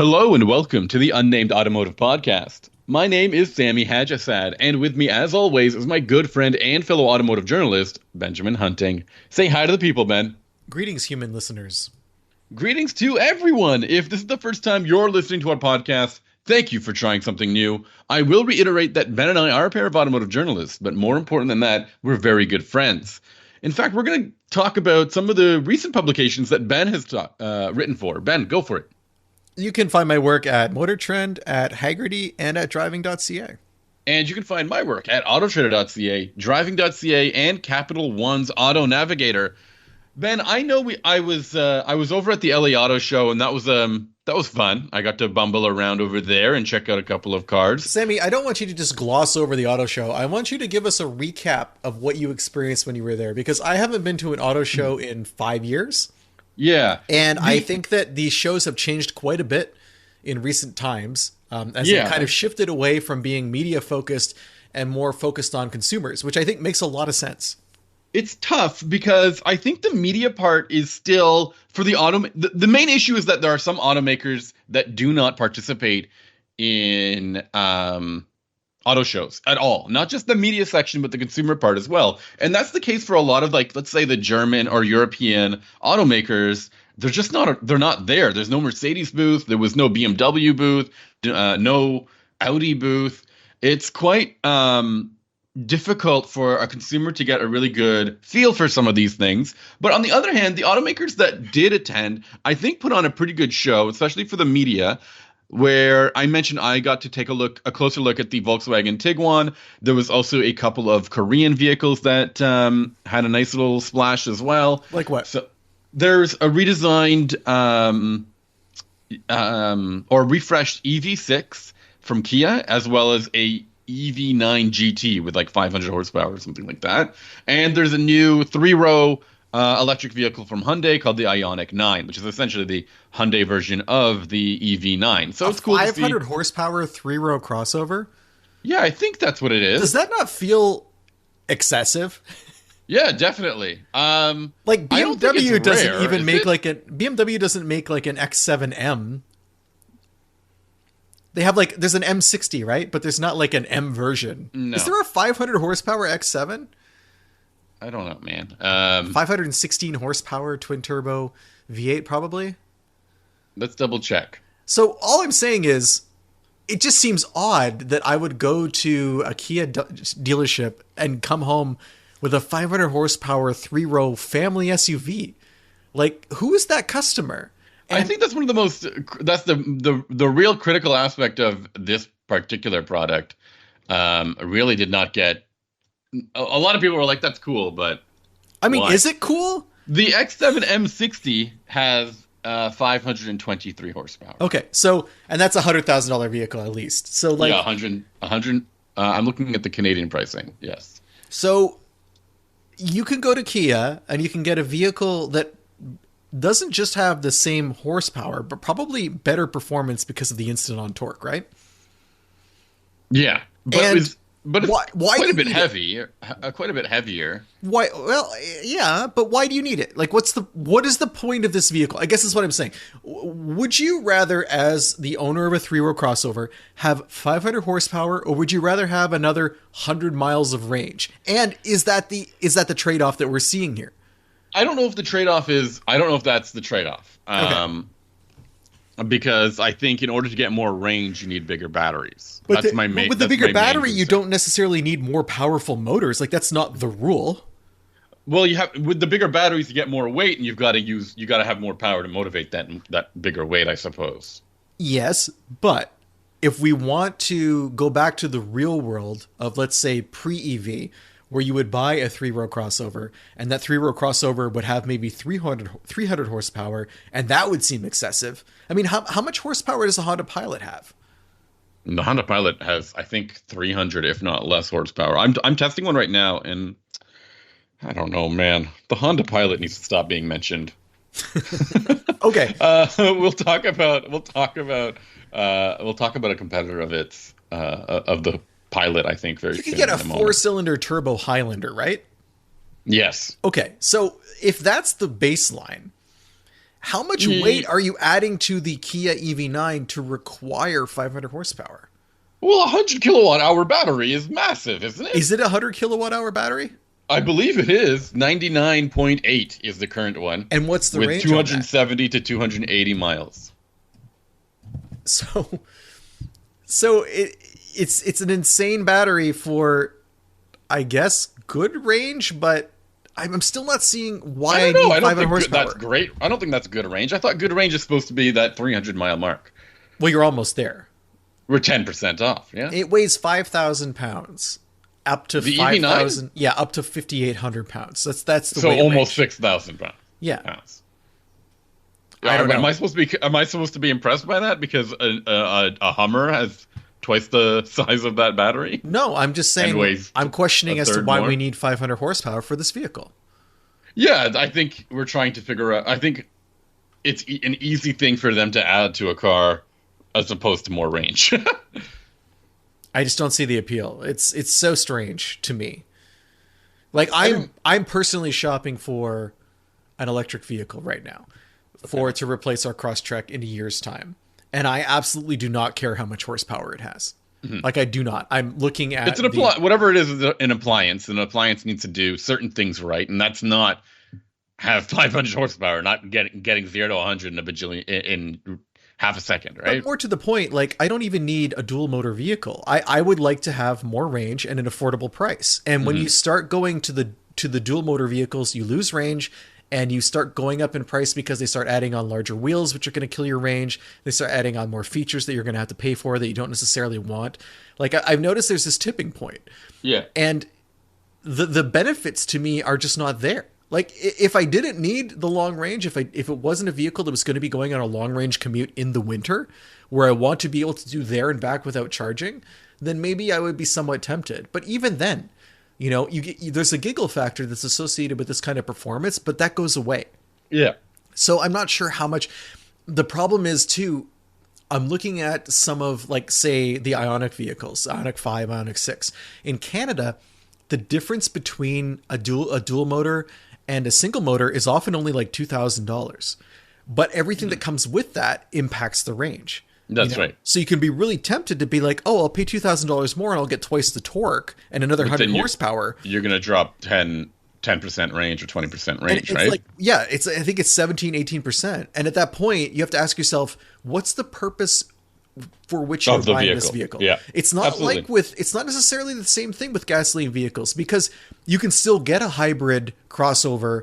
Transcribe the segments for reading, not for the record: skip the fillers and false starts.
Hello and welcome to the Unnamed Automotive Podcast. My name is Sami Hajjasad, and with me, as always, is my good friend and fellow automotive journalist, Benjamin Hunting. Say hi to the people, Ben. Greetings, human listeners. Greetings to everyone. If this is the first time you're listening to our podcast, thank you for trying something new. I will reiterate that Ben and I are a pair of automotive journalists, but more important than that, we're very good friends. In fact, we're going to talk about some of the recent publications that Ben has written for. Ben, go for it. You can find my work at Motor Trend, at Haggerty, and at driving.ca. And you can find my work at autotrader.ca, driving.ca, and Capital One's Auto Navigator. Ben, I know I was over at the LA Auto Show, and that was fun. I got to bumble around over there and check out a couple of cars. Sammy, I don't want you to just gloss over the auto show. I want you to give us a recap of what you experienced when you were there, because I haven't been to an auto show in 5 years. Yeah. And I think that these shows have changed quite a bit in recent times, as they kind of shifted away from being media focused and more focused on consumers, which I think makes a lot of sense. It's tough because I think the media part is still for the the main issue is that there are some automakers that do not participate in auto shows at all, not just the media section, but the consumer part as well. And that's the case for a lot of, like, let's say the German or European automakers. They're just they're not there. There's no Mercedes booth. There was no BMW booth, no Audi booth. It's quite difficult for a consumer to get a really good feel for some of these things. But on the other hand, the automakers that did attend, I think, put on a pretty good show, especially for the media, where I mentioned I got to take a closer look at the Volkswagen Tiguan. There was also a couple of Korean vehicles that had a nice little splash as well. Like what? So there's a redesigned or refreshed EV6 from Kia, as well as a EV9 GT with like 500 horsepower or something like that. And there's a new 3-row electric vehicle from Hyundai called the Ioniq 9, which is essentially the Hyundai version of the EV9. So it's cool to see. 500 horsepower 3-row crossover? Yeah, I think that's what it is. Does that not feel excessive? Yeah, definitely. Like BMW doesn't even make BMW doesn't make like an X7M. They have there's an M60, right? But there's not like an M version. No. Is there a 500 horsepower X7? I don't know, man. 516 horsepower twin turbo V8 probably. Let's double check. So all I'm saying is, it just seems odd that I would go to a Kia dealership and come home with a 500 horsepower 3-row family SUV. Like, who is that customer? And I think that's one of the most. That's the real critical aspect of this particular product. Really did not get. A lot of people were like, "That's cool," but I mean, is it cool? The X7 M60 has 523 horsepower. Okay, so and that's $100,000 vehicle at least. So like, yeah, 100. I'm looking at the Canadian pricing. Yes. So you can go to Kia and you can get a vehicle that doesn't just have the same horsepower, but probably better performance because of the instant-on torque, right? Yeah, but it's why quite a bit heavier. Quite a bit heavier. Why? Well, yeah, but why do you need it? Like, what is the point of this vehicle? I guess that's what I'm saying. Would you rather, as the owner of a 3-row crossover, have 500 horsepower, or would you rather have another 100 miles of range? And is that the trade-off that we're seeing here? I don't know if the trade-off is. I don't know if that's the trade-off. Okay. Because I think in order to get more range, you need bigger batteries. But with the bigger battery, you don't necessarily need more powerful motors. Like, that's not the rule. Well, with the bigger batteries, you get more weight, and you got to have more power to motivate that bigger weight, I suppose. Yes, but if we want to go back to the real world of, let's say, pre-EV, where you would buy a 3-row crossover, and that 3-row crossover would have maybe 300 horsepower, and that would seem excessive. I mean, how much horsepower does a Honda Pilot have? The Honda Pilot has, I think, 300, if not less, horsepower. I'm testing one right now, and I don't know, man. The Honda Pilot needs to stop being mentioned. Okay. We'll talk about a competitor of its of the Pilot, I think, very soon. You can get a 4-cylinder turbo Highlander, right? Yes. Okay, so if that's the baseline, How much weight are you adding to the Kia EV9 to require 500 horsepower? Well, a 100 kilowatt hour battery is massive, isn't it? Is it a 100 kilowatt hour battery? I believe it is. 99.8 is the current one. And what's the range? With 270 to 280 miles. So it's an insane battery for, I guess, good range, but I'm still not seeing why I need 500 horsepower. That's great. I don't think that's good range. I thought good range is supposed to be that 300 mile mark. Well, you're almost there. We're 10% off, yeah? It weighs 5,000 pounds. Up to 5,000. Yeah, up to 5,800 pounds. That's the weight almost range. 6,000 pounds. Yeah. Pounds. I don't know. Am I supposed to be impressed by that because a Hummer has twice the size of that battery? No, I'm just saying. I'm questioning as to why we need 500 horsepower for this vehicle. Yeah, I think we're trying to figure out. I think it's an easy thing for them to add to a car as opposed to more range. I just don't see the appeal. It's so strange to me. Like I'm personally shopping for an electric vehicle right now to replace our Crosstrek in a year's time. And I absolutely do not care how much horsepower it has. Mm-hmm. Like I do not. I'm looking at whatever it is an appliance. An appliance needs to do certain things right, and that's not have 500 horsepower, not getting 0 to 100 in a bajillion in half a second, right? But more to the point, like I don't even need a dual motor vehicle. I would like to have more range and an affordable price. And when you start going to the dual motor vehicles, you lose range and you start going up in price because they start adding on larger wheels, which are going to kill your range. They start adding on more features that you're going to have to pay for that you don't necessarily want. Like I've noticed there's this tipping point. Yeah. And the benefits to me are just not there. Like if I didn't need the long range, if it wasn't a vehicle that was going to be going on a long range commute in the winter where I want to be able to do there and back without charging, then maybe I would be somewhat tempted. But even then, there's a giggle factor that's associated with this kind of performance, but that goes away. Yeah. So I'm not sure how much. The problem is too, I'm looking at some of like, say, the Ioniq vehicles, Ioniq 5, Ioniq 6. In Canada, the difference between a dual motor and a single motor is often only like $2,000. But everything that comes with that impacts the range. That's right. So you can be really tempted to be like, oh, I'll pay $2,000 more and I'll get twice the torque and another 100 horsepower. You're going to drop 10% range or 20% range, right? Like, yeah, I think it's 17, 18%. And at that point, you have to ask yourself, what's the purpose for which you're buying this vehicle? Yeah, it's not it's not necessarily the same thing with gasoline vehicles because you can still get a hybrid crossover.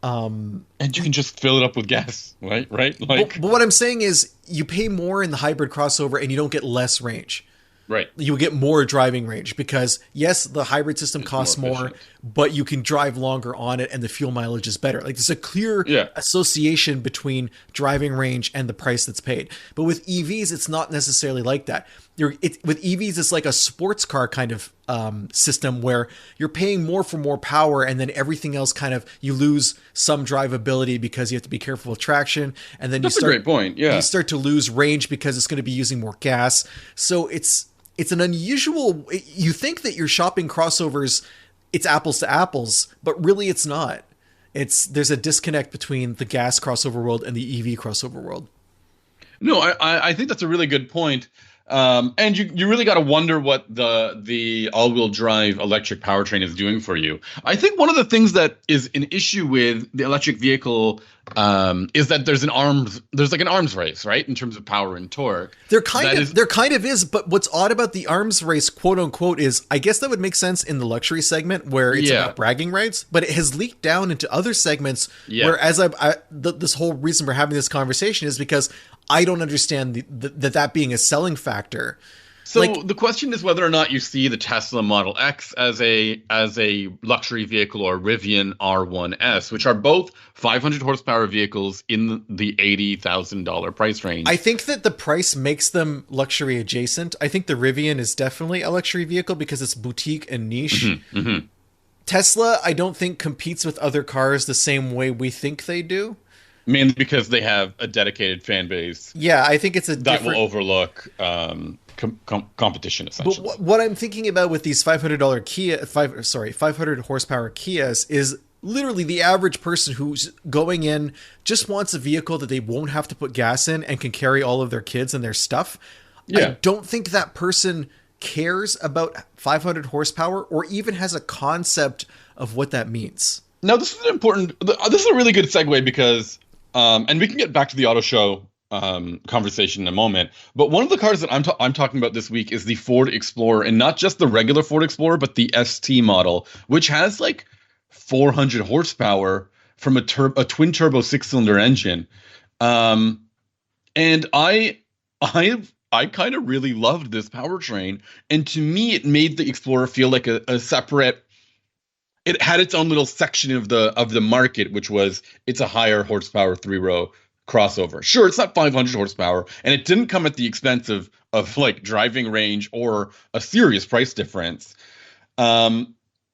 And you can just fill it up with gas, right? Like, but what I'm saying is you pay more in the hybrid crossover and you don't get less range. Right. You get more driving range because, yes, the hybrid system costs more, but you can drive longer on it and the fuel mileage is better. Like there's a clear association between driving range and the price that's paid. But with EVs, it's not necessarily like that. With EVs, it's like a sports car kind of system where you're paying more for more power and then everything else kind of, you lose some drivability because you have to be careful with traction. And then that's a great point. Yeah. You start to lose range because it's going to be using more gas. So it's an unusual, you think that you're shopping crossovers, it's apples to apples, but really it's not. There's a disconnect between the gas crossover world and the EV crossover world. No, I think that's a really good point. And you really got to wonder what the all-wheel drive electric powertrain is doing for you. I think one of the things that is an issue with the electric vehicle is that there's like an arms race, right, in terms of power and torque. There kind of is, but what's odd about the arms race, quote unquote, is I guess that would make sense in the luxury segment where it's about bragging rights, but it has leaked down into other segments where this whole reason for having this conversation is because I don't understand that being a selling factor. So the question is whether or not you see the Tesla Model X as a luxury vehicle or Rivian R1S, which are both 500 horsepower vehicles in the $80,000 price range. I think that the price makes them luxury adjacent. I think the Rivian is definitely a luxury vehicle because it's boutique and niche. Mm-hmm, mm-hmm. Tesla, I don't think competes with other cars the same way we think they do. Mainly because they have a dedicated fan base. Yeah, I think it's that will overlook competition essentially. But what I'm thinking about with these $500 500 horsepower Kias is literally the average person who's going in just wants a vehicle that they won't have to put gas in and can carry all of their kids and their stuff. Yeah. I don't think that person cares about 500 horsepower or even has a concept of what that means. Now, this is this is a really good segue because, and we can get back to the auto show conversation in a moment. But one of the cars that I'm talking about this week is the Ford Explorer, and not just the regular Ford Explorer, but the ST model, which has like 400 horsepower from a twin turbo 6-cylinder engine. And I kind of really loved this powertrain, and to me, it made the Explorer feel like a separate. It had its own little section of the market, which was it's a higher horsepower 3-row crossover. Sure, it's not 500 horsepower, and it didn't come at the expense of like driving range or a serious price difference.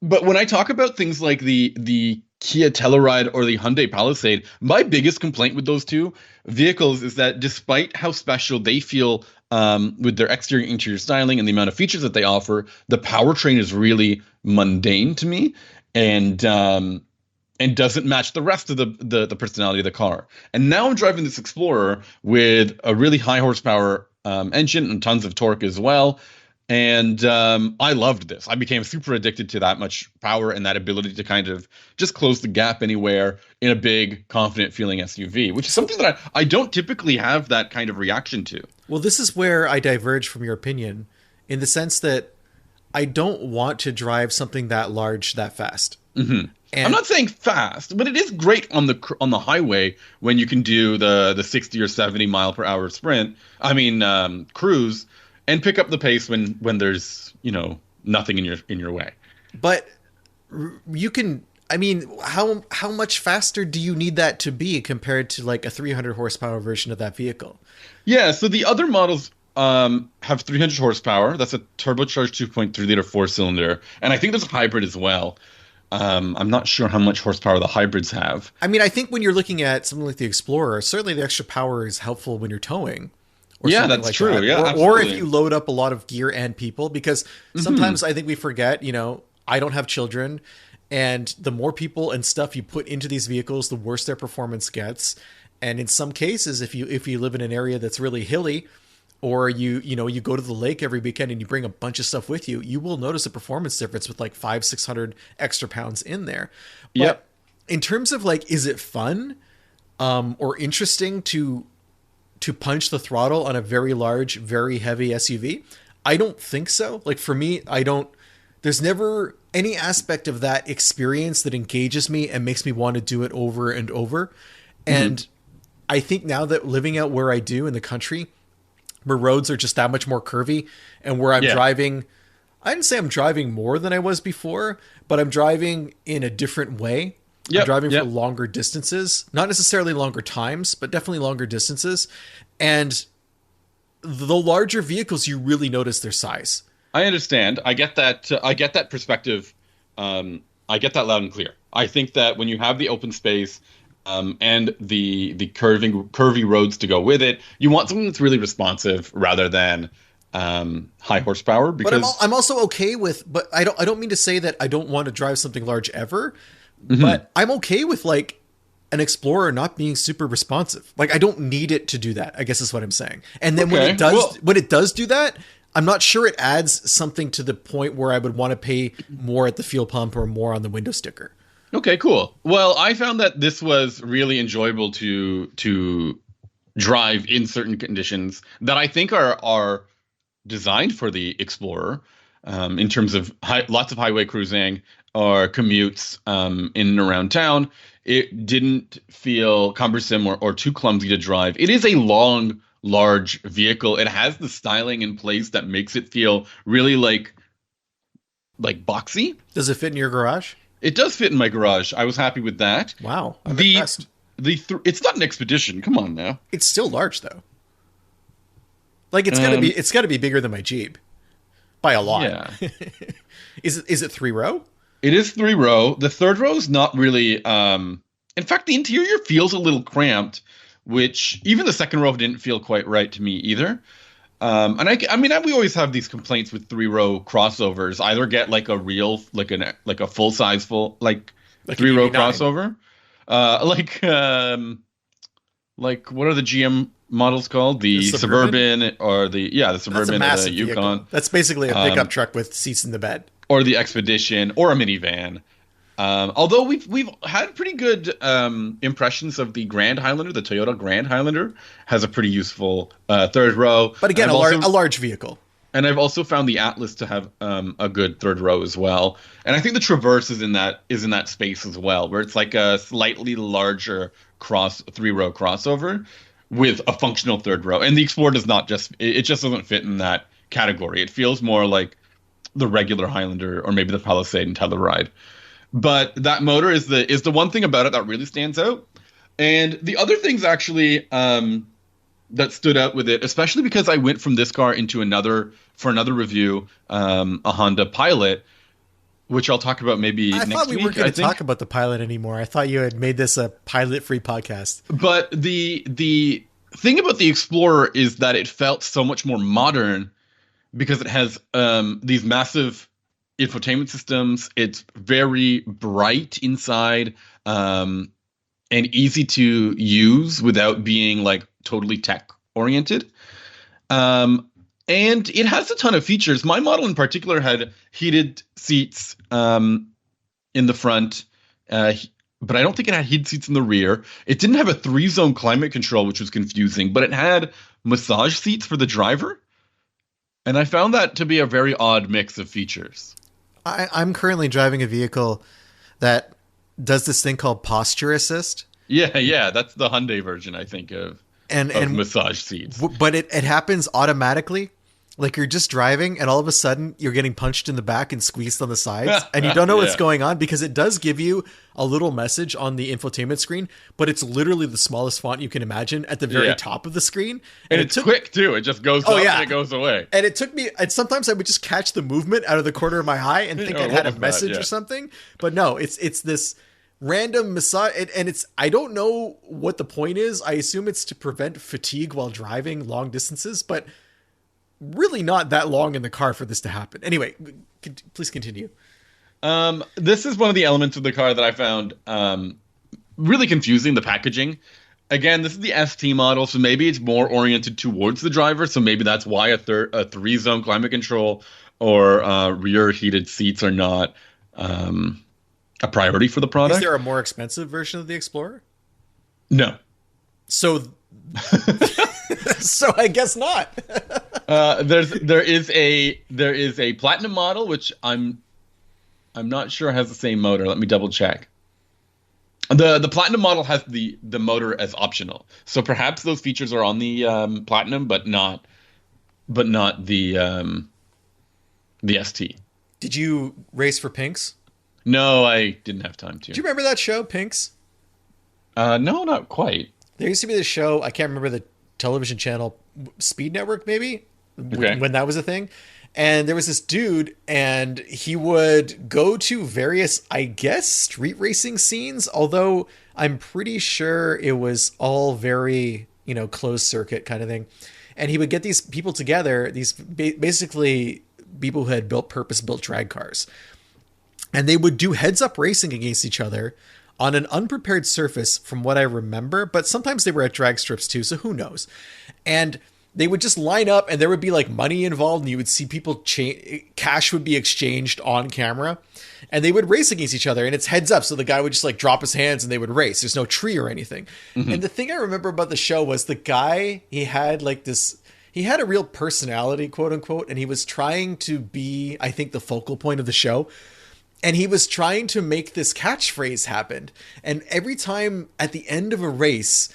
But when I talk about things like the Kia Telluride or the Hyundai Palisade, my biggest complaint with those two vehicles is that despite how special they feel with their exterior and interior styling and the amount of features that they offer, the powertrain is really mundane to me and doesn't match the rest of the personality of the car. And now I'm driving this Explorer with a really high horsepower engine and tons of torque as well. And I loved this. I became super addicted to that much power and that ability to kind of just close the gap anywhere in a big, confident feeling SUV, which is something that I don't typically have that kind of reaction to. Well, this is where I diverge from your opinion in the sense that I don't want to drive something that large that fast. Mm-hmm. I'm not saying fast, but it is great on the highway when you can do the 60 or 70 mile per hour cruise. And pick up the pace when there's, nothing in your way. But you can, how much faster do you need that to be compared to like a 300 horsepower version of that vehicle? Yeah, so the other models have 300 horsepower. That's a turbocharged 2.3 liter 4-cylinder. And I think there's a hybrid as well. I'm not sure how much horsepower the hybrids have. I think when you're looking at something like the Explorer, certainly the extra power is helpful when you're towing. Yeah, that's true. That. Yeah, or if you load up a lot of gear and people, because sometimes I think we forget, I don't have children, and the more people and stuff you put into these vehicles, the worse their performance gets. And in some cases, if you live in an area that's really hilly, or you go to the lake every weekend and you bring a bunch of stuff with you, you will notice a performance difference with like 500-600 extra pounds in there. But yep. In terms of like, is it fun or interesting to punch the throttle on a very large, very heavy SUV? I don't think so. Like for me, there's never any aspect of that experience that engages me and makes me want to do it over and over. And I think now that living out where I do in the country, where roads are just that much more curvy and where I'm driving, I didn't say I'm driving more than I was before, but I'm driving in a different way. I'm driving for longer distances, not necessarily longer times, but definitely longer distances. And the larger vehicles, you really notice their size. I understand. I get that. I get that perspective. I get that loud and clear. I think that when you have the open space and the curvy roads to go with it, you want something that's really responsive rather than high horsepower. Because but I'm also okay with. But I don't mean to say that I don't want to drive something large ever. But I'm okay with like an Explorer not being super responsive. Like I don't need it to do that, I guess is what I'm saying. And then when it does do that, I'm not sure it adds something to the point where I would want to pay more at the fuel pump or more on the window sticker. Okay, cool. Well, I found that this was really enjoyable to drive in certain conditions that I think are designed for the Explorer in terms of lots of highway cruising or commutes in and around town. It didn't feel cumbersome or too clumsy to drive. It is a long, large vehicle. It has the styling in place that makes it feel really like boxy. Does it fit in your garage? It does fit in my garage. I was happy with that. Wow, I'm impressed. It's not an Expedition. Come on now. It's still large though. Like it's gotta be bigger than my Jeep by a lot. Yeah. Is it 3-row? It is 3-row. The third row is not really. In fact, the interior feels a little cramped, which even the second row didn't feel quite right to me either. And we always have these complaints with 3-row crossovers. Either get like a real, like a full size Like an three-row 89. crossover. Like what are the GM models called? The The Suburban? Suburban or the That's a Suburban or the massive Yukon, vehicle. That's basically a pickup truck with seats in the bed. or the Expedition or a minivan. Although we've had pretty good impressions of the Grand Highlander, the Toyota Grand Highlander has a pretty useful third row. But again, a large vehicle. And I've also found the Atlas to have a good third row as well. And I think the Traverse is in that space as well, where it's like a slightly larger three-row crossover with a functional third row. And the Explorer does not it just doesn't fit in that category. It feels more like the regular Highlander or maybe the Palisade and Telluride. But that motor is the one thing about it that really stands out. And the other things actually that stood out with it, especially because I went from this car into another review, a Honda Pilot, which I'll talk about maybe next week. I thought we weren't going to talk about the Pilot anymore. I thought you had made this a pilot-free podcast. But the thing about the Explorer is that it felt so much more modern because it has these massive infotainment systems. It's very bright inside and easy to use without being like totally tech oriented. And it has a ton of features. My model in particular had heated seats in the front, but I don't think it had heated seats in the rear. It didn't have a 3-zone climate control, which was confusing, but it had massage seats for the driver. And I found that to be a very odd mix of features. I'm currently driving a vehicle that does this thing called posture assist. Yeah, that's the Hyundai version, I think, of massage seats. But it happens automatically. Like you're just driving and all of a sudden you're getting punched in the back and squeezed on the sides and you don't know what's going on because it does give you a little message on the infotainment screen, but it's literally the smallest font you can imagine at the very top of the screen. And it's quick too. It just goes up and it goes away. And it took me, and sometimes I would just catch the movement out of the corner of my eye and think it had a message or something. But no, it's this random massage. And I don't know what the point is. I assume it's to prevent fatigue while driving long distances, but really not that long in the car for this to happen. Anyway, please continue. This is one of the elements of the car that I found really confusing, the packaging. Again, this is the ST model, so maybe it's more oriented towards the driver, so maybe that's why a 3-zone climate control or rear heated seats are not a priority for the product. Is there a more expensive version of the Explorer? No. So so I guess not. There is a platinum model, which I'm not sure has the same motor. Let me double check. The platinum model has the motor as optional, so perhaps those features are on the platinum, but not the ST. Did you race for Pinks? No, I didn't have time to. Do you remember that show, Pinks? No, not quite. There used to be this show. I can't remember the television channel, Speed Network, maybe, when that was a thing. And there was this dude, and he would go to various, I guess, street racing scenes, although I'm pretty sure it was all very, closed circuit kind of thing. And he would get these people together, these basically people who had purpose-built drag cars. And they would do heads-up racing against each other on an unprepared surface, from what I remember, but sometimes they were at drag strips too, so who knows? And they would just line up, and there would be like money involved, and you would see people cash would be exchanged on camera, and they would race against each other, and it's heads up, so the guy would just like drop his hands and they would race. There's no tree or anything. Mm-hmm. And the thing I remember about the show was the guy, he had a real personality, quote unquote, and he was trying to be, I think, the focal point of the show. And he was trying to make this catchphrase happen. And every time at the end of a race,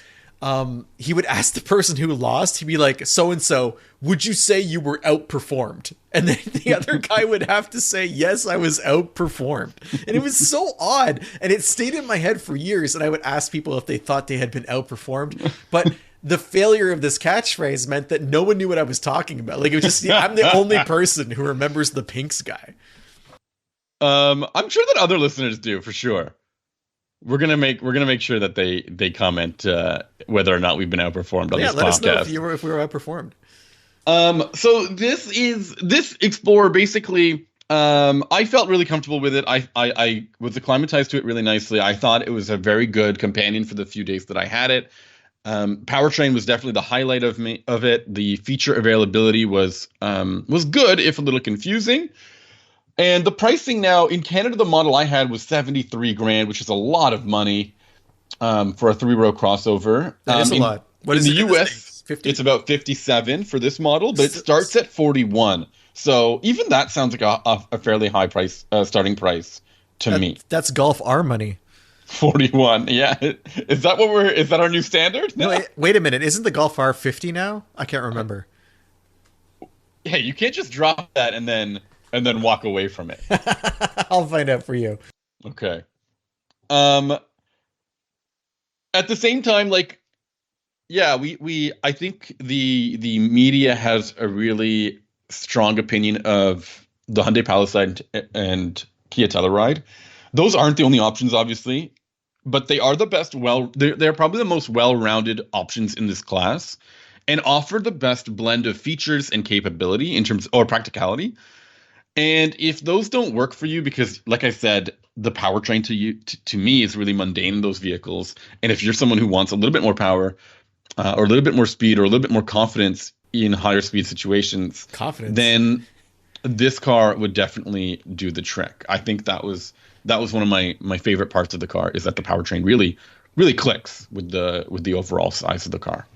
he would ask the person who lost, he'd be like, so-and-so, would you say you were outperformed? And then the other guy would have to say, yes, I was outperformed. And it was so odd. And it stayed in my head for years. And I would ask people if they thought they had been outperformed. But the failure of this catchphrase meant that no one knew what I was talking about. Like, it was just, I'm the only person who remembers the Pinks guy. I'm sure that other listeners do, for sure. We're gonna make sure that they comment whether or not we've been outperformed on this podcast. Let us know if we were outperformed. So this Explorer basically I felt really comfortable with it. I was acclimatized to it really nicely. I thought it was a very good companion for the few days that I had it. Powertrain was definitely the highlight of it. The feature availability was good, if a little confusing. And the pricing now in Canada, the model I had was 73 grand, which is a lot of money for a 3-row crossover. That is a lot. What in is the it US? 50? It's about 57 for this model, but it starts at 41. So even that sounds like a fairly high price, starting price to me. That's Golf R money. 41. Yeah. Is that our new standard? No, wait a minute. Isn't the Golf R 50 now? I can't remember. Hey, you can't just drop that and then walk away from it. I'll find out for you. Okay. At the same time, like, yeah, I think the media has a really strong opinion of the Hyundai Palisade and Kia Telluride. Those aren't the only options, obviously, but they are the best. They're probably the most well-rounded options in this class, and offer the best blend of features and capability or practicality. And if those don't work for you, because like I said, the powertrain to me is really mundane in those vehicles, and if you're someone who wants a little bit more power, or a little bit more speed, or a little bit more confidence in higher speed situations, then this car would definitely do the trick. I think that was one of my favorite parts of the car, is that the powertrain really, really clicks with the overall size of the car.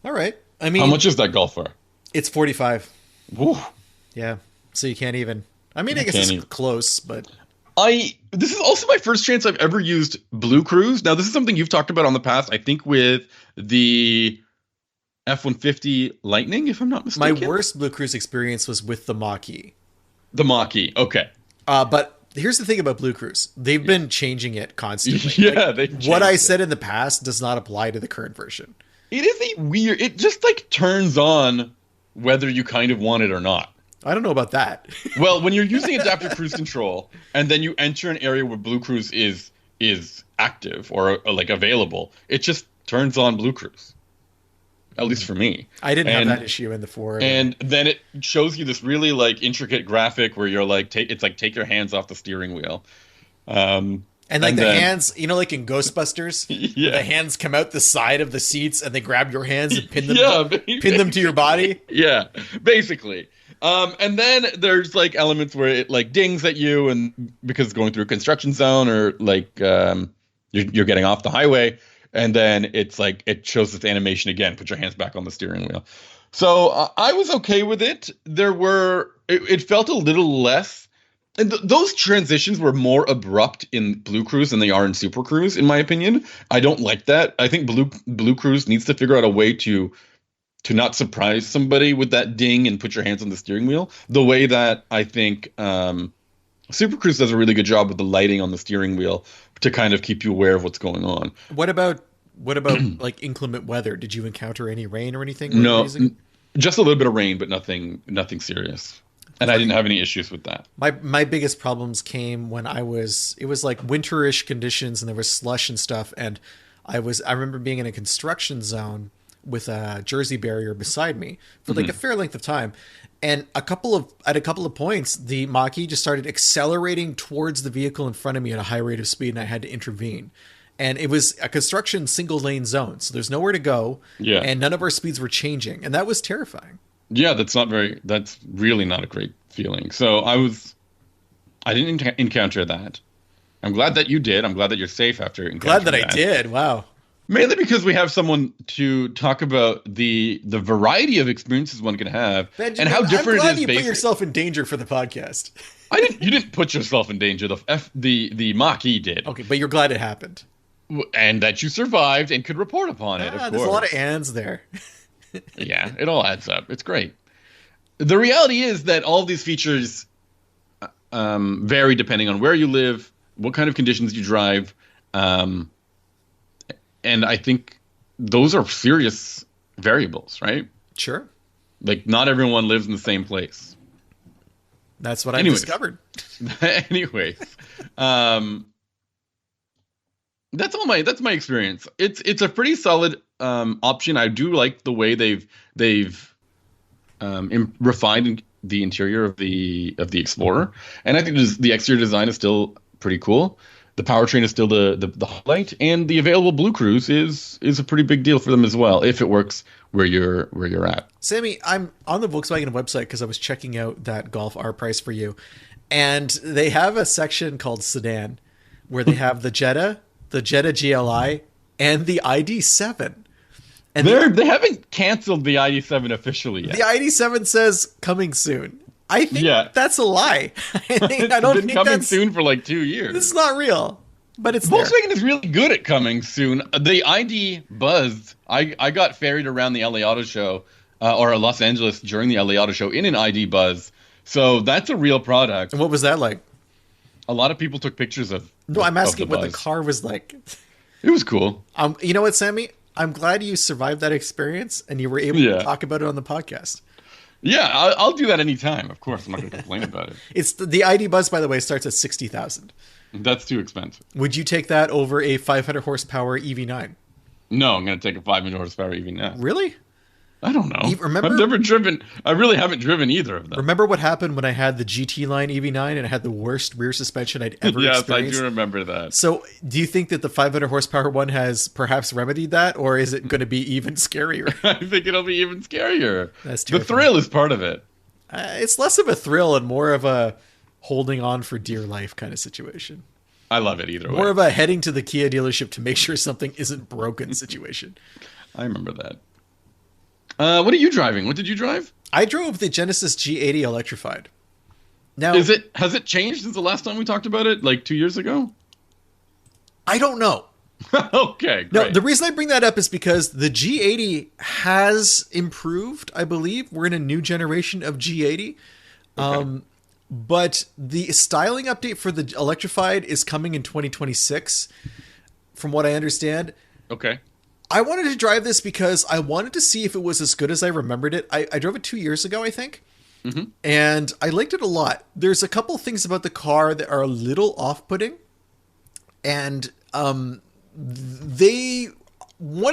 All right. I mean, how much is that Golf R? It's 45. Woo. Yeah. So you can't even. I mean, I guess it's close, but this is also my first chance I've ever used Blue Cruise. Now, this is something you've talked about on the past, I think with the F-150 Lightning, if I'm not mistaken. My worst Blue Cruise experience was with the Mach-E. The Mach-E, okay. But here's the thing about Blue Cruise. They've been changing it constantly. Yeah, what I said in the past does not apply to the current version. It is it just like turns on whether you kind of want it or not. I don't know about that. Well, when you're using adaptive cruise control and then you enter an area where Blue Cruise is active or like available, it just turns on Blue Cruise. At least for me. I didn't have that issue in the Ford. And then it shows you this really like intricate graphic where you're like, take your hands off the steering wheel. And like the hands, like in Ghostbusters, yeah, the hands come out the side of the seats and they grab your hands and pin them to your body. Yeah, basically. And then there's like elements where it like dings at you, and because it's going through a construction zone, or like you're getting off the highway, and then it's like it shows this animation again. Put your hands back on the steering wheel. So I was okay with it. It felt a little less. And those transitions were more abrupt in Blue Cruise than they are in Super Cruise, in my opinion. I don't like that. I think Blue Cruise needs to figure out a way to not surprise somebody with that ding and put your hands on the steering wheel. The way that I think Super Cruise does a really good job with the lighting on the steering wheel to kind of keep you aware of what's going on. What about like inclement weather? Did you encounter any rain or anything? No, just a little bit of rain, but nothing serious. And I didn't have any issues with that. My biggest problems came when it was like winterish conditions and there was slush and stuff. And I remember being in a construction zone with a Jersey barrier beside me for like a fair length of time. And at a couple of points, the Mach-E just started accelerating towards the vehicle in front of me at a high rate of speed, and I had to intervene. And it was a construction single lane zone. So there's nowhere to go. Yeah. And none of our speeds were changing. And that was terrifying. Yeah, that's really not a great feeling. So I didn't encounter that. I'm glad that you did. I'm glad that you're safe after encountering that. Glad that I did. Wow. Mainly because we have someone to talk about the variety of experiences one can have, Benjamin, and how different I'm glad it is. You put yourself in danger for the podcast. You didn't put yourself in danger. The Mach-E did. Okay, but you're glad it happened. And that you survived and could report upon it, of course. There's a lot of ands there. Yeah, it all adds up. It's great. The reality is that all of these features vary depending on where you live, what kind of conditions you drive, and I think those are serious variables, right? Sure. Like, not everyone lives in the same place. That's what I discovered. Anyways, that's my experience. It's a pretty solid option. I do like the way they've refined the interior of the Explorer, and I think the exterior design is still pretty cool. The powertrain is still the highlight, and the available Blue Cruise is a pretty big deal for them as well if it works where you're at. Sammy, I'm on the Volkswagen website because I was checking out that Golf R price for you, and they have a section called sedan where they have the Jetta GLI, and the ID.7. And they haven't canceled the ID.7 officially yet. The ID.7 says coming soon. I think that's a lie. I don't been think coming that's soon for like 2 years. It's not real, but it's Volkswagen is really good at coming soon. The ID Buzz, I got ferried around the LA Auto Show or Los Angeles during the LA Auto Show in an ID Buzz, so that's a real product. And what was that like? A lot of people took pictures of. No, I'm asking what the car was like. It was cool. You know what, Sammy? I'm glad you survived that experience and you were able to talk about it on the podcast. Yeah, I'll do that anytime. Of course, I'm not going to complain about it. It's the ID Buzz, by the way, starts at $60,000. That's too expensive. Would you take that over a 500 horsepower EV9? No, I'm going to take a 500 horsepower EV9. Really? I don't know. Remember, I've never driven. I really haven't driven either of them. Remember what happened when I had the GT line EV9 and I had the worst rear suspension I'd ever experienced? Yes, I do remember that. So do you think that the 500 horsepower one has perhaps remedied that, or is it going to be even scarier? I think it'll be even scarier. That's terrifying. The thrill is part of it. It's less of a thrill and more of a holding on for dear life kind of situation. I love it either way. More of a heading to the Kia dealership to make sure something isn't broken situation. I remember that. What are you driving? What did you drive? I drove the Genesis G80 Electrified. Now, has it changed since the last time we talked about it, like 2 years ago? I don't know. Okay, great. No, the reason I bring that up is because the G80 has improved, I believe. We're in a new generation of G80. Okay. But the styling update for the Electrified is coming in 2026, from what I understand. Okay. I wanted to drive this because I wanted to see if it was as good as I remembered it. I drove it 2 years ago, I think. Mm-hmm. And I liked it a lot. There's a couple things about the car that are a little off-putting. And one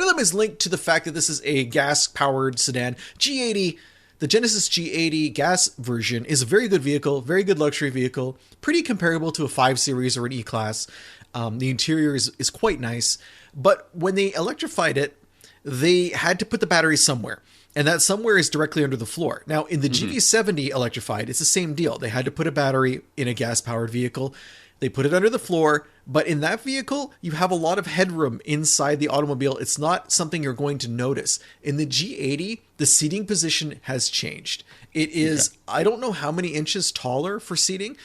of them is linked to the fact that this is a gas-powered sedan. G80, the Genesis G80 gas version is a very good vehicle, very good luxury vehicle, pretty comparable to a 5 Series or an E-Class. The interior is quite nice. But when they electrified it, they had to put the battery somewhere. And that somewhere is directly under the floor. Now, in the GV70 Electrified, it's the same deal. They had to put a battery in a gas-powered vehicle. They put it under the floor. But in that vehicle, you have a lot of headroom inside the automobile. It's not something you're going to notice. In the G80, the seating position has changed. It is, I don't know how many inches taller for seating.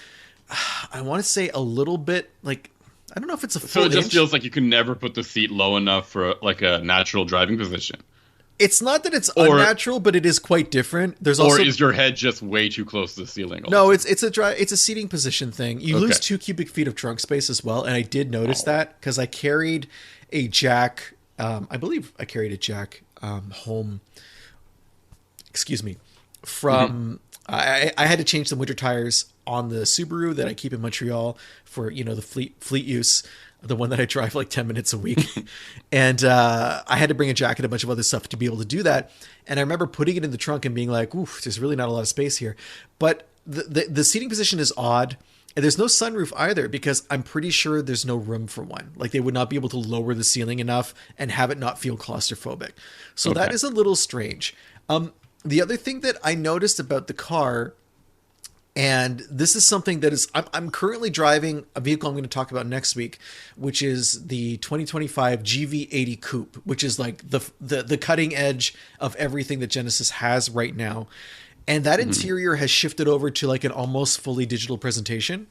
I want to say a little bit, like, I don't know if it's a full inch. So it just feels like you can never put the seat low enough for like a natural driving position. It's not that it's unnatural, but it is quite different. There's also, or is your head just way too close to the ceiling? No, it's a seating position thing. You lose 2 cubic feet of trunk space as well, and I did notice that because I carried a jack. I believe I carried a jack home. Excuse me. From I had to change some winter tires on the Subaru that I keep in Montreal for the fleet use. The one that I drive like 10 minutes a week. And I had to bring a jacket, a bunch of other stuff to be able to do that. And I remember putting it in the trunk and being like, oof, there's really not a lot of space here. But the seating position is odd. And there's no sunroof either because I'm pretty sure there's no room for one. Like they would not be able to lower the ceiling enough and have it not feel claustrophobic. So that is a little strange. The other thing that I noticed about the car, and this is something that is, I'm currently driving a vehicle I'm going to talk about next week, which is the 2025 GV80 Coupe, which is like the cutting edge of everything that Genesis has right now. And that interior has shifted over to like an almost fully digital presentation.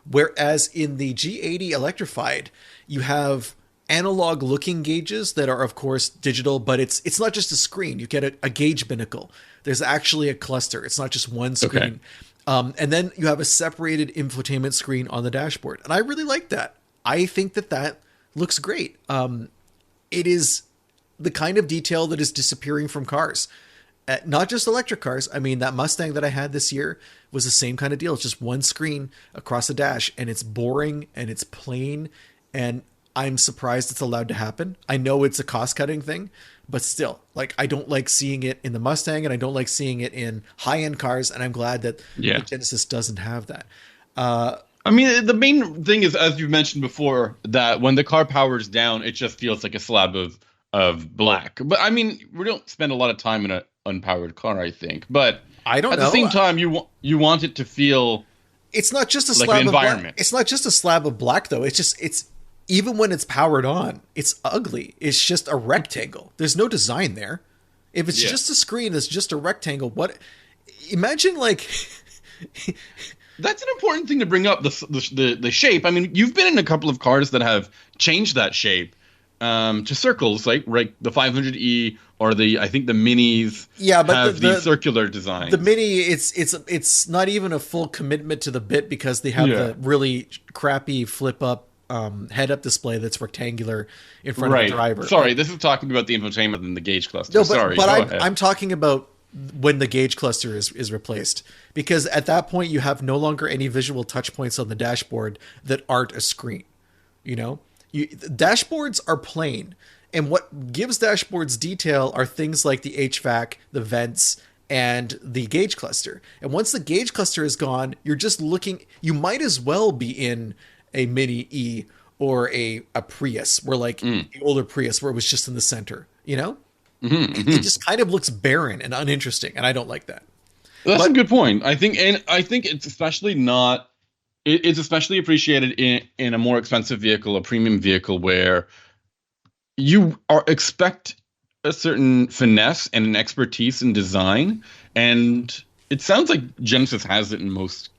Whereas in the G80 Electrified, you have analog looking gauges that are of course digital, but it's not just a screen. You get a gauge binnacle. There's actually a cluster. It's not just one screen. Okay. And then you have a separated infotainment screen on the dashboard. And I really like that. I think that looks great. It is the kind of detail that is disappearing from cars. Not just electric cars. I mean, that Mustang that I had this year was the same kind of deal. It's just one screen across the dash and it's boring and it's plain. And I'm surprised it's allowed to happen. I know it's a cost-cutting thing, but still, like, I don't like seeing it in the Mustang, and I don't like seeing it in high-end cars, and I'm glad that the Genesis doesn't have that. I mean, the main thing is, as you mentioned before, that when the car powers down, it just feels like a slab of black. But I mean, we don't spend a lot of time in an unpowered car, I think. But I don't know. At the same time, you want it to feel. It's not just a like slab an of black. environment. It's not just a slab of black, though. It's even when it's powered on, it's ugly. It's just a rectangle. There's no design there. If it's just a screen, it's just a rectangle. What? Imagine like. That's an important thing to bring up, the shape. I mean, you've been in a couple of cars that have changed that shape to circles, like the 500e or I think the Minis but have the circular design. The Mini, it's not even a full commitment to the bit because they have the really crappy flip-up head-up display that's rectangular in front of the driver. Sorry, this is talking about the infotainment and the gauge cluster. No, Sorry, but go ahead. I'm talking about when the gauge cluster is replaced, because at that point you have no longer any visual touch points on the dashboard that aren't a screen. You know, dashboards are plain, and what gives dashboards detail are things like the HVAC, the vents, and the gauge cluster. And once the gauge cluster is gone, you're just looking. You might as well be in a Mini E or a Prius, where like the older Prius, where it was just in the center. You know. It just kind of looks barren and uninteresting, and I don't like that. That's a good point. I think it's especially not. It's especially appreciated in a more expensive vehicle, a premium vehicle, where you expect a certain finesse and an expertise in design, and it sounds like Genesis has it in most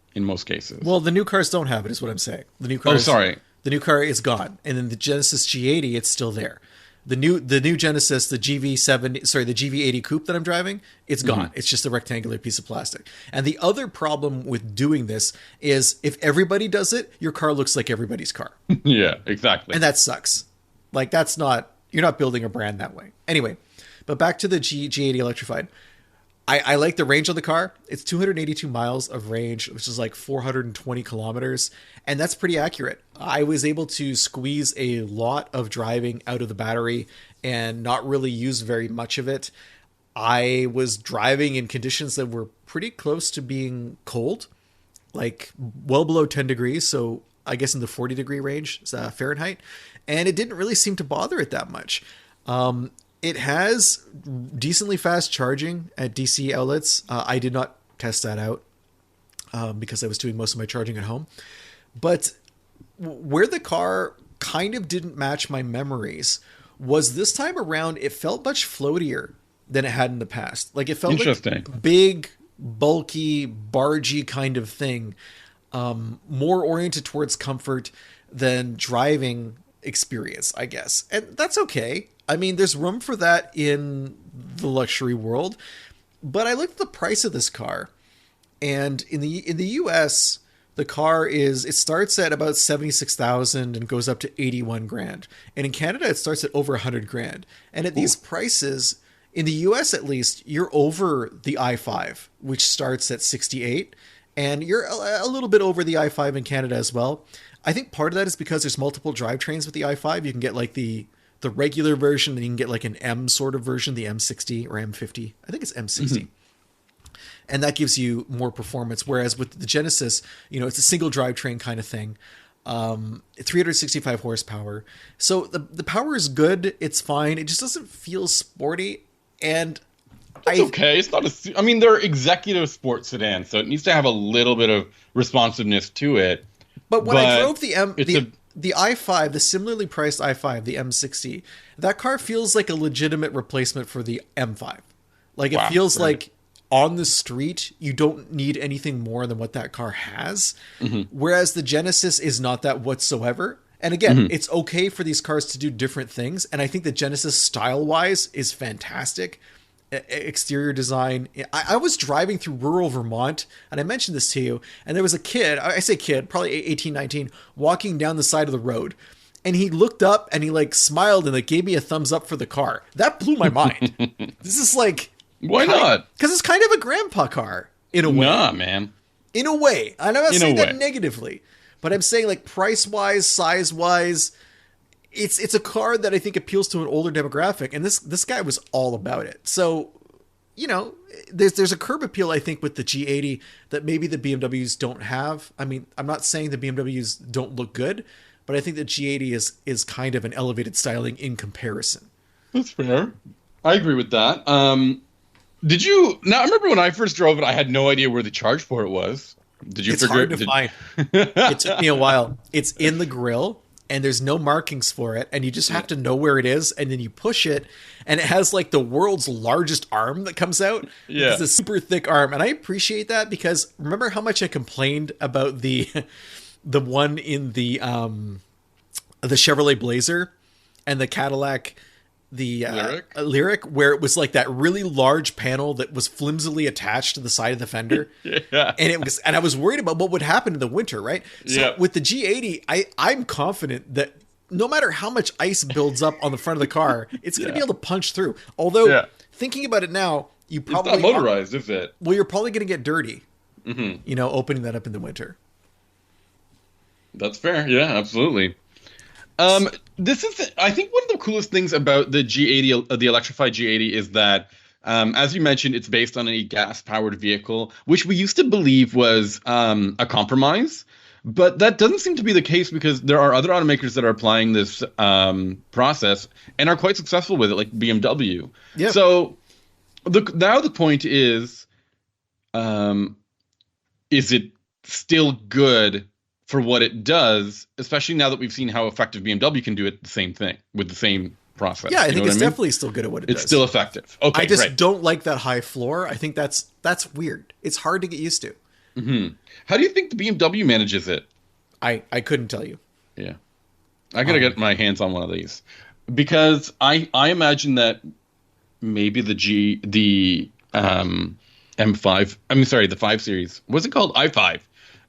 cases. Well, the new cars don't have it, is what I'm saying. The new new car is gone, and then the Genesis G80, it's still there. The new Genesis, the the GV80 coupe that I'm driving, it's gone. It's just a rectangular piece of plastic. And the other problem with doing this is if everybody does it, your car looks like everybody's car. Yeah, exactly. And that sucks. Like, you're not building a brand that way. Anyway, but back to the G80 Electrified. I like the range of the car. It's 282 miles of range, which is like 420 kilometers. And that's pretty accurate. I was able to squeeze a lot of driving out of the battery and not really use very much of it. I was driving in conditions that were pretty close to being cold, like well below 10 degrees. So I guess in the 40-degree range, Fahrenheit. And it didn't really seem to bother it that much. It has decently fast charging at DC outlets. I did not test that out because I was doing most of my charging at home. But where the car kind of didn't match my memories was this time around, it felt much floatier than it had in the past. Like, it felt like a big, bulky, bargey kind of thing, more oriented towards comfort than driving experience, I guess. And that's okay. I mean, there's room for that in the luxury world, but I looked at the price of this car, and in the US, the car it starts at about 76,000 and goes up to 81 grand. And in Canada, it starts at over 100 grand. And at these prices, in the US at least, you're over the i5, which starts at 68, and you're a little bit over the i5 in Canada as well. I think part of that is because there's multiple drivetrains with the i5. You can get like the regular version, and you can get like an M sort of version, the M60 or M50. I think it's M60. And that gives you more performance. Whereas with the Genesis, it's a single drivetrain kind of thing. 365 horsepower. So the power is good. It's fine. It just doesn't feel sporty. And it's okay. It's not they're executive sports sedans, so it needs to have a little bit of responsiveness to it. But when I drove the i5, the similarly priced i5, the M60, that car feels like a legitimate replacement for the M5. Like, it feels like on the street, you don't need anything more than what that car has. Whereas the Genesis is not that whatsoever. And again, it's okay for these cars to do different things. And I think the Genesis style-wise is fantastic. Exterior design. I was driving through rural Vermont, and I mentioned this to you, and there was a kid, I say kid, probably 18, 19, walking down the side of the road. And he looked up and he like smiled and like gave me a thumbs up for the car. That blew my mind. This is like, why not? Because it's kind of a grandpa car in a way. Nah, man. In a way. And I'm not saying that negatively, but I'm saying like price-wise, size-wise, it's a car that I think appeals to an older demographic, and this guy was all about it. So, you know, there's a curb appeal, I think, with the G80 that maybe the BMWs don't have. I mean, I'm not saying the BMWs don't look good, but I think the G80 is kind of an elevated styling in comparison. That's fair. I agree with that. Did you now? I remember when I first drove it, I had no idea where the charge port was. Did you? It's hard to find. It took me a while. It's in the grill, and there's no markings for it, and you just have to know where it is, and then you push it, and it has like the world's largest arm that comes out. Yeah, it's a super thick arm, and I appreciate that because remember how much I complained about the one in the Chevrolet Blazer and the Cadillac. The Lyric, where it was like that really large panel that was flimsily attached to the side of the fender. Yeah. And I was worried about what would happen in the winter, right? So with the G80, I'm confident that no matter how much ice builds up on the front of the car, it's going to be able to punch through. Although thinking about it now, you probably it's not motorized, is it? Well, you're probably going to get dirty. Mm-hmm. You know, opening that up in the winter. That's fair. Yeah, absolutely. This is, I think, one of the coolest things about the G80, the electrified G80, is that, as you mentioned, it's based on a gas-powered vehicle, which we used to believe was a compromise. But that doesn't seem to be the case because there are other automakers that are applying this process and are quite successful with it, like BMW. Yeah. So now the point is it still good for what it does, especially now that we've seen how effective BMW can do it, the same thing with the same process. Yeah, I think it's definitely still good at what it does. It's still effective. Okay, I just don't like that high floor. I think that's weird. It's hard to get used to. Mm-hmm. How do you think the BMW manages it? I couldn't tell you. Yeah, I gotta get my hands on one of these because I imagine that maybe the M5. I'm sorry, the 5 Series. What's it called? i5.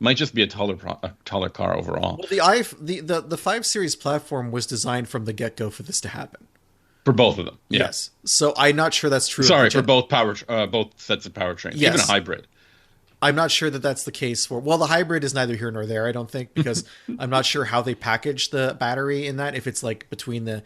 Might just be a taller car overall. Well, the 5 Series platform was designed from the get-go for this to happen. For both of them, yes. So I'm not sure that's true. Sorry, for both sets of powertrains, even a hybrid. I'm not sure that that's the case for. Well, the hybrid is neither here nor there, I don't think, because I'm not sure how they package the battery in that. If it's like between the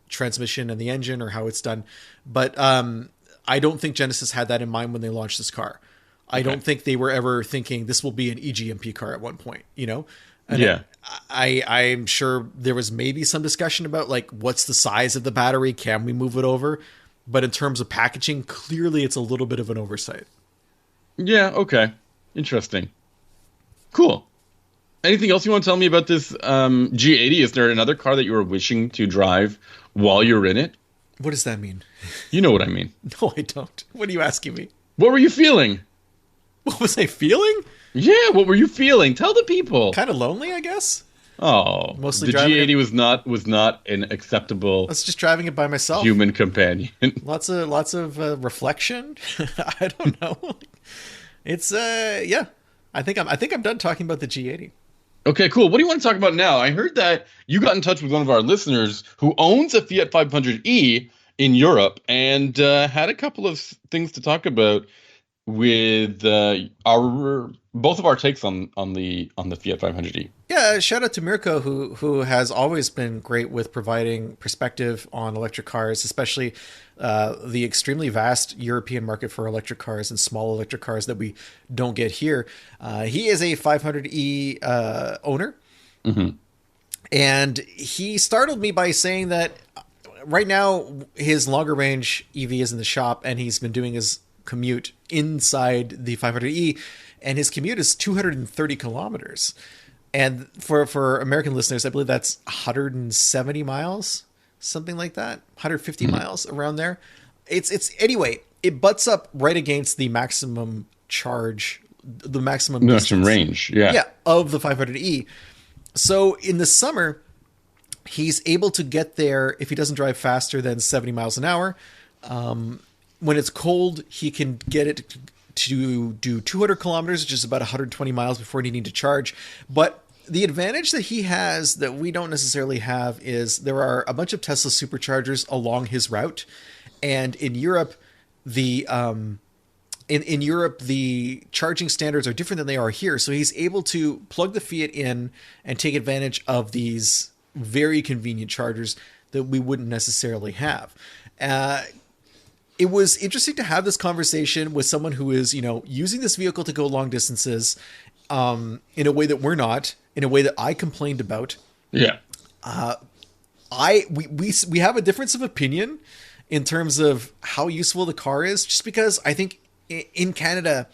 transmission and the engine, or how it's done. But I don't think Genesis had that in mind when they launched this car. I don't think they were ever thinking this will be an EGMP car at one point, you know? And I'm sure there was maybe some discussion about like, what's the size of the battery? Can we move it over? But in terms of packaging, clearly it's a little bit of an oversight. Yeah. Okay. Interesting. Cool. Anything else you want to tell me about this G80? Is there another car that you were wishing to drive while you're in it? What does that mean? You know what I mean. No, I don't. What are you asking me? What were you feeling? What was I feeling? Yeah, what were you feeling? Tell the people. Kind of lonely, I guess. Oh, mostly the G80 was not an acceptable. I was just driving it by myself. Human companion. Lots of reflection. I don't know. It's yeah. I think I'm done talking about the G80. Okay, cool. What do you want to talk about now? I heard that you got in touch with one of our listeners who owns a Fiat 500e in Europe and had a couple of things to talk about with both of our takes on the Fiat 500e. Yeah, shout out to Mirko who has always been great with providing perspective on electric cars, especially the extremely vast European market for electric cars and small electric cars that we don't get here. He is a 500e owner, and he startled me by saying that right now his longer range EV is in the shop, and he's been doing his commute inside the 500e, and his commute is 230 kilometers. And for American listeners, I believe that's 170 miles, something like that, 150 miles around there. It's anyway, it butts up right against the maximum charge, the maximum range, yeah, of the 500e. So in the summer, he's able to get there if he doesn't drive faster than 70 miles an hour. When it's cold, he can get it to do 200 kilometers, which is about 120 miles before needing to charge. But the advantage that he has that we don't necessarily have is there are a bunch of Tesla superchargers along his route. And in Europe, the in Europe, the charging standards are different than they are here. So he's able to plug the Fiat in and take advantage of these very convenient chargers that we wouldn't necessarily have. It was interesting to have this conversation with someone who is, using this vehicle to go long distances in a way that we're not, in a way that I complained about. Yeah. We have a difference of opinion in terms of how useful the car is, just because I think in Canada,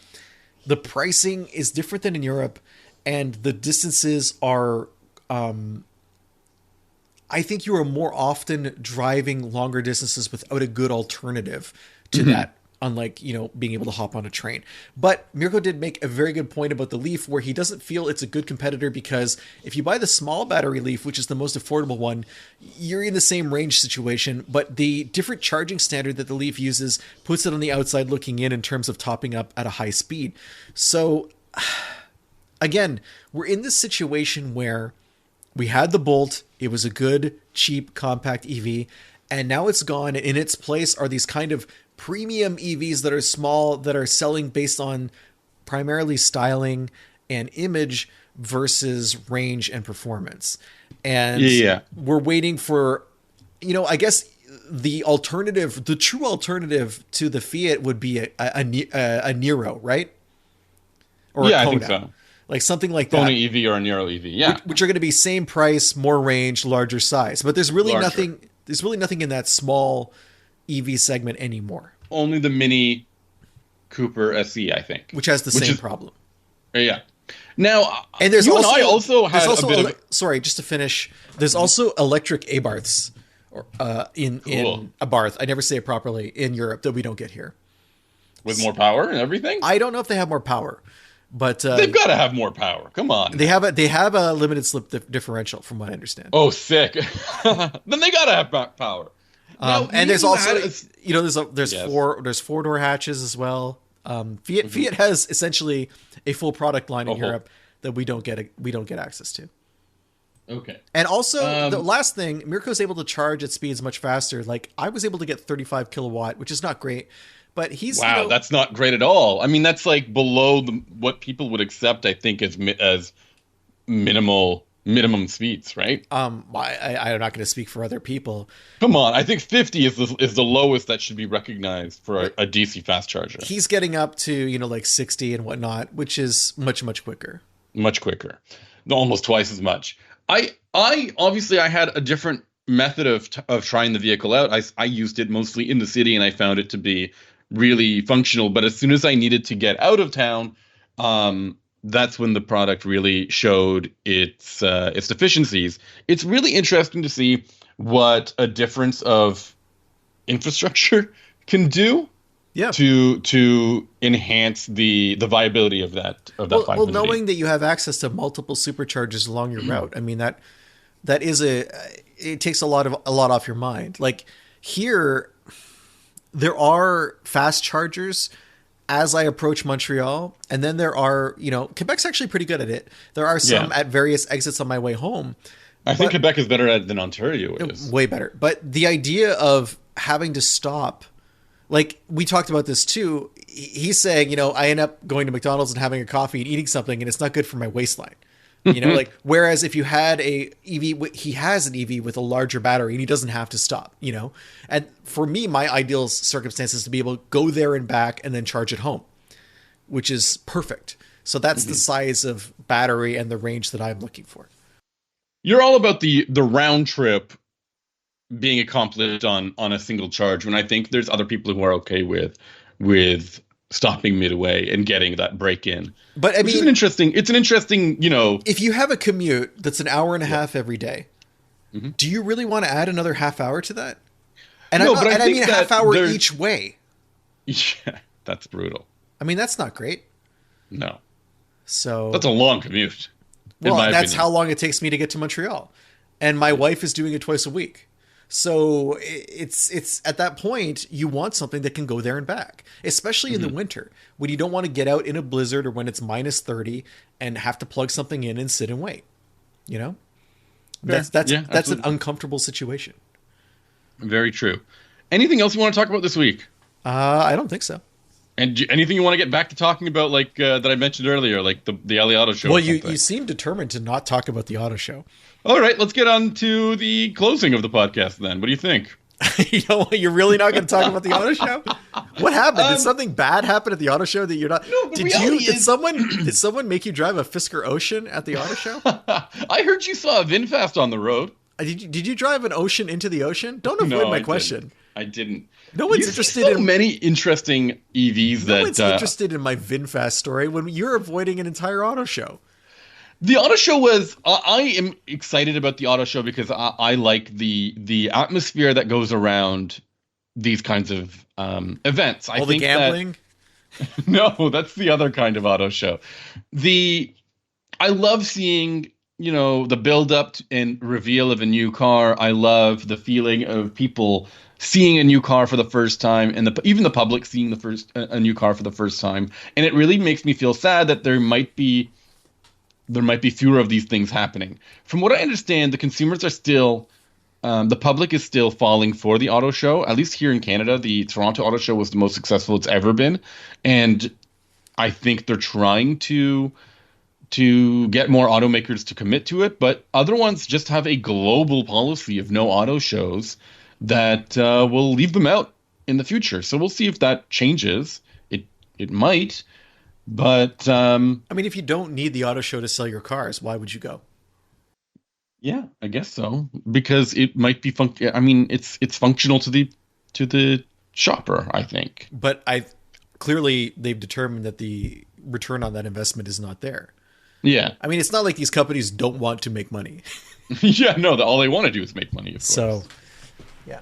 the pricing is different than in Europe, and the distances are, I think you are more often driving longer distances without a good alternative to that, unlike, being able to hop on a train. But Mirko did make a very good point about the Leaf, where he doesn't feel it's a good competitor because if you buy the small battery Leaf, which is the most affordable one, you're in the same range situation, but the different charging standard that the Leaf uses puts it on the outside looking in terms of topping up at a high speed. So again, we're in this situation where we had the Bolt. It was a good, cheap, compact EV, and now it's gone. In its place are these kind of premium EVs that are small, that are selling based on primarily styling and image versus range and performance. And we're waiting for, I guess the alternative, the true alternative to the Fiat would be a Nero, right? Or a Kona. I think so. Like something like that. Kona EV or a Nero EV, yeah. Which are going to be same price, more range, larger size. But there's really nothing in that small EV segment anymore. Only the Mini Cooper SE, I think. Which has the same problem. Yeah. Now, and there's also, and I also had a bit of... Sorry, just to finish. There's also electric Abarths in Abarth. I never say it properly, in Europe, that we don't get here. With more power and everything? I don't know if they have more power. But they've got to have more power. Come on. They have a limited slip differential, from what I understand. Oh, sick. Then they got to have power. And there's also there's 4-door hatches as well. Fiat has essentially a full product line in Europe that we don't get access to. Okay. And also the last thing, Mirko's able to charge at speeds much faster. Like I was able to get 35 kilowatt, which is not great. But he's that's not great at all. I mean, that's like below what people would accept, I think, as minimum speeds, right? I'm not going to speak for other people. Come on, I think 50 is the lowest that should be recognized for a DC fast charger. He's getting up to like 60 and whatnot, which is much quicker. Much quicker, almost twice as much. I obviously I had a different method of trying the vehicle out. I used it mostly in the city, and I found it to be really functional. But as soon as I needed to get out of town, that's when the product really showed its deficiencies. It's really interesting to see what a difference of infrastructure can do to enhance the viability of that 500D. Well, knowing that you have access to multiple superchargers along your route, I mean that is it takes a lot off your mind. Like here, there are fast chargers as I approach Montreal, and then there are, Quebec's actually pretty good at it. There are some at various exits on my way home. I think Quebec is better at it than Ontario is. Way better. But the idea of having to stop, like we talked about this too. He's saying, I end up going to McDonald's and having a coffee and eating something, and it's not good for my waistline. Whereas if you had a EV, he has an EV with a larger battery and he doesn't have to stop, and for me, my ideal circumstance is to be able to go there and back and then charge at home, which is perfect. So that's the size of battery and the range that I'm looking for. You're all about the round trip being accomplished on a single charge, when I think there's other people who are okay with stopping midway and getting that break in. But I mean, it's an interesting, if you have a commute that's an hour and a half every day, do you really want to add another half hour to that? And no, I mean a half hour each way. Yeah, that's brutal. I mean, that's not great. No. So that's a long commute. Well, that's how long it takes me to get to Montreal. And my wife is doing it twice a week. So it's at that point, you want something that can go there and back, especially in the winter when you don't want to get out in a blizzard or when it's minus 30 and have to plug something in and sit and wait. That's an uncomfortable situation. Very true. Anything else you want to talk about this week? I don't think so. And anything you want to get back to talking about, like that I mentioned earlier, like the LA Auto Show? Well, you seem determined to not talk about the auto show. All right, let's get on to the closing of the podcast then. What do you think? You're really not going to talk about the auto show? What happened? Did something bad happen at the auto show that you're not? No, did someone make you drive a Fisker Ocean at the auto show? I heard you saw a VinFast on the road. Did you drive an Ocean into the ocean? Don't avoid my question. I didn't. No one's interested in many interesting EVs. No one's interested in my VinFast story when you're avoiding an entire auto show. The auto show was. I am excited about the auto show because I like the atmosphere that goes around these kinds of events. All the gambling? No, that's the other kind of auto show. I love seeing, the build up and reveal of a new car. I love the feeling of people seeing a new car for the first time, and even the public seeing a new car for the first time. And it really makes me feel sad that there might be fewer of these things happening. From what I understand, the consumers are still, the public is still falling for the auto show. At least here in Canada, the Toronto Auto Show was the most successful it's ever been. And I think they're trying to get more automakers to commit to it. But other ones just have a global policy of no auto shows that will leave them out in the future. So we'll see if that changes. It might. But if you don't need the auto show to sell your cars, why would you go? Yeah, I guess so, because it might be it's functional to the shopper, I think. But clearly they've determined that the return on that investment is not there. Yeah, it's not like these companies don't want to make money. Yeah, no, all they want to do is make money. Of course. So, yeah.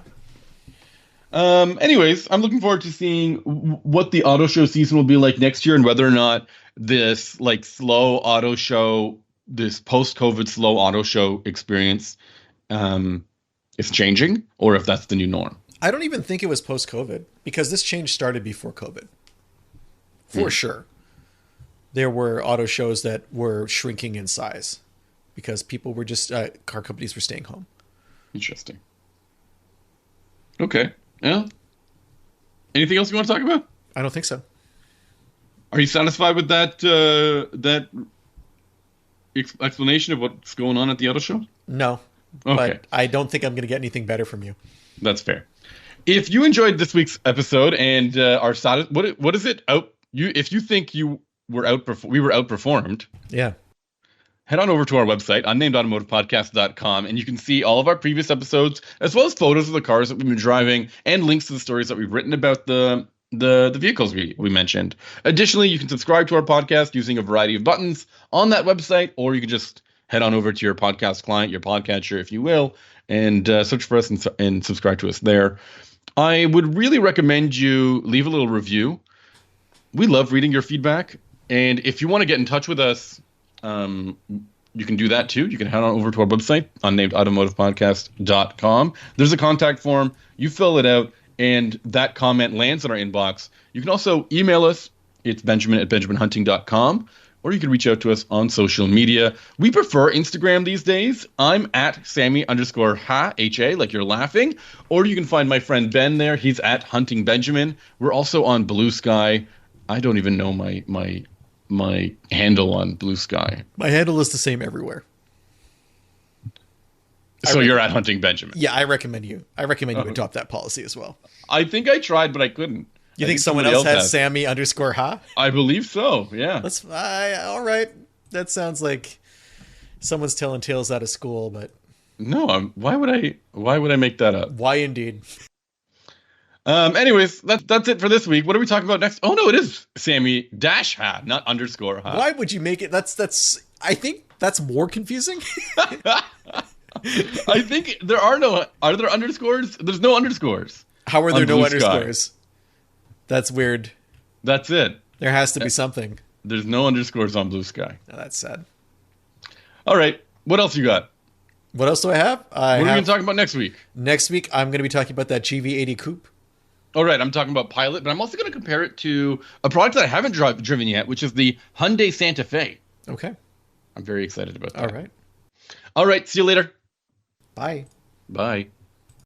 Anyways, I'm looking forward to seeing what the auto show season will be like next year and whether or not this slow auto show, this post-COVID slow auto show experience is changing or if that's the new norm. I don't even think it was post-COVID because this change started before COVID. For sure. There were auto shows that were shrinking in size because people were just, car companies were staying home. Interesting. Okay. Yeah. Anything else you want to talk about? I don't think so. Are you satisfied with that explanation of what's going on at the auto show? No. Okay. But I don't think I'm going to get anything better from you. That's fair. If you enjoyed this week's episode and are satisfied, what is it out? If you think we were outperformed. Yeah. Head on over to our website, unnamedautomotivepodcast.com, and you can see all of our previous episodes, as well as photos of the cars that we've been driving and links to the stories that we've written about the vehicles we mentioned. Additionally, you can subscribe to our podcast using a variety of buttons on that website, or you can just head on over to your podcast client, your podcatcher, if you will, and search for us and subscribe to us there. I would really recommend you leave a little review. We love reading your feedback, and if you want to get in touch with us, you can do that too. You can head on over to our website, unnamedautomotivepodcast.com. There's a contact form. You fill it out, and that comment lands in our inbox. You can also email us. It's benjamin@benjaminhunting.com, or you can reach out to us on social media. We prefer Instagram these days. I'm at Sami_ha, H-A, like you're laughing. Or you can find my friend Ben there. He's at Hunting Benjamin. We're also on Blue Sky. I don't even know my handle on Blue Sky. My handle is the same everywhere. So you're at Hunting Benjamin. Yeah, I recommend you adopt that policy as well. I think I tried, but I couldn't. You think someone else has Sami_ha? I believe so. Yeah. All right. That sounds like someone's telling tales out of school, but no. Why would I make that up? Why indeed? Anyways, that's it for this week. What are we talking about next? Oh no, it is Sami-ha, not _ha. Why would you make it? That's. I think that's more confusing. I think there are there underscores? There's no underscores. How are there no underscores? That's weird. That's it. There has to be something. There's no underscores on Blue Sky. Oh, that's sad. All right. What else you got? What else do I have? What are we going to talk about next week? Next week, I'm going to be talking about that GV80 coupe. All right. I'm talking about Pilot, but I'm also going to compare it to a product that I haven't driven yet, which is the Hyundai Santa Fe. Okay. I'm very excited about that. All right. All right. See you later. Bye. Bye.